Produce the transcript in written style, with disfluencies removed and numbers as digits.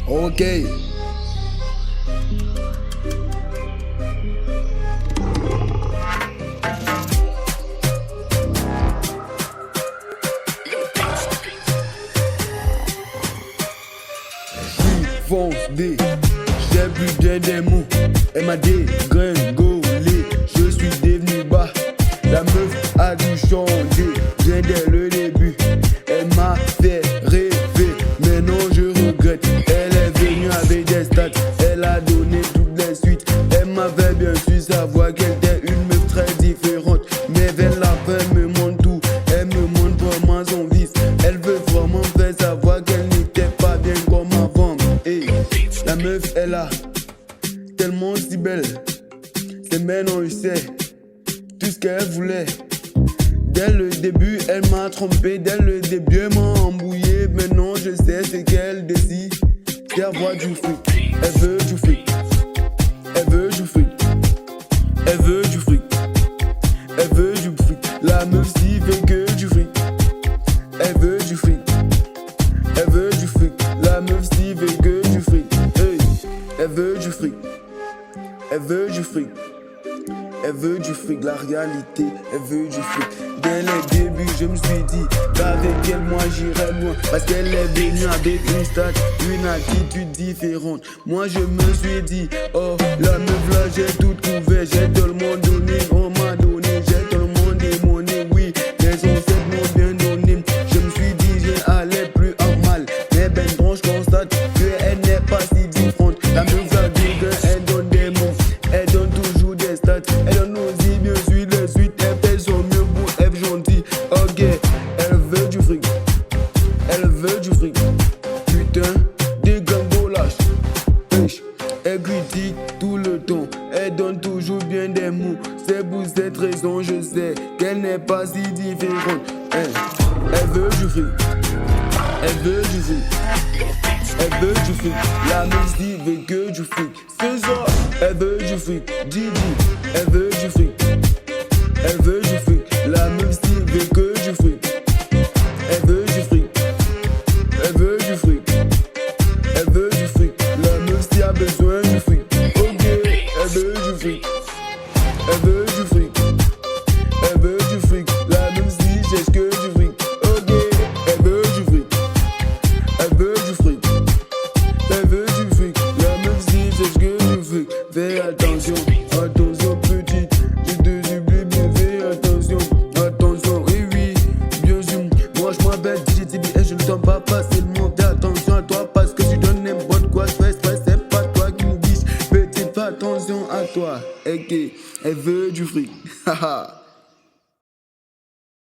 Ok. Fonce D, j'ai plus bien des mots. Elle m'a dégringolé, je suis devenu bas. La meuf a dû changer, bien dès le début. Elle m'a fait rêver, maintenant je regrette. Elle est venue avec des stats, elle a donné toutes les suites. Elle m'avait bien su savoir qu'elle était une meuf très différente. Mais vers la fin, elle me montre tout, elle me montre vraiment son vice. Elle veut vraiment faire savoir qu'elle n'était pas bien comme avant. Hey, la meuf est là, tellement si belle. C'est maintenant je sais tout ce qu'elle voulait. Dès le début, elle m'a trompé. Dès le début, elle m'a embrouillé. Maintenant, je sais ce qu'elle décide. C'est avoir du fric. Elle veut du fric. Elle veut du fric. Elle veut du fric. Elle veut du fric. La meuf si veut que du fric. Elle veut du fric. Elle veut du fric. La meuf si veut que du fric. Hey. Elle veut du fric. Elle veut du fric. Elle veut du fric, la réalité, elle veut du fric. Dès le début, je me suis dit qu'avec elle, moi j'irai loin. Parce qu'elle est venue avec une stat, une attitude différente. Moi je me suis dit, oh la meuf là, j'ai tout couvert. J'ai tellement donné, on m'a donné. J'ai tellement démoné, oui. Les ancêtres m'ont bien donné. Je me suis dit, j'allais plus en mal. Mais ben donc je constate qu'elle n'est pas si différente. La meuf là, elle donne des mots. Elle donne toujours des stats. Elle donne aussi bien sûr les suites. Elle fait son mieux pour être gentille. Ok, elle veut du fric. Elle veut du fric. Putain, des gangolages. Elle critique tout le temps. Elle donne toujours bien des mots. C'est pour cette raison je sais qu'elle n'est pas si différente. Elle veut du fric. Elle veut du fric. Elle veut du fric. La musique veut que du fric. C'est ça. Elle veut du fric. Didi. Elle veut du fric. Elle veut du fric. La musique veut que du fric. Elle veut du fric. Elle veut du fric. Elle veut du fric. La musique a besoin du fric. Ok. Elle veut du fric. Elle veut du fric. Elle veut du fric. La musique cherche que du fric. Ok. Elle veut du fric. Elle veut du fric. Elle veut du fric. La musique cherche que du fric. Fais attention, attention petite. Je te supplie bien, fais attention, attention. Oui, oui, bien sûr. Moi je m'appelle DJTB et je ne t'en pas facilement. Fais attention à toi parce que tu donnes n'importe quoi. Je fais stress, c'est pas toi qui m'oublie. Petite, fais attention à toi. Ok, elle veut du fric. Haha.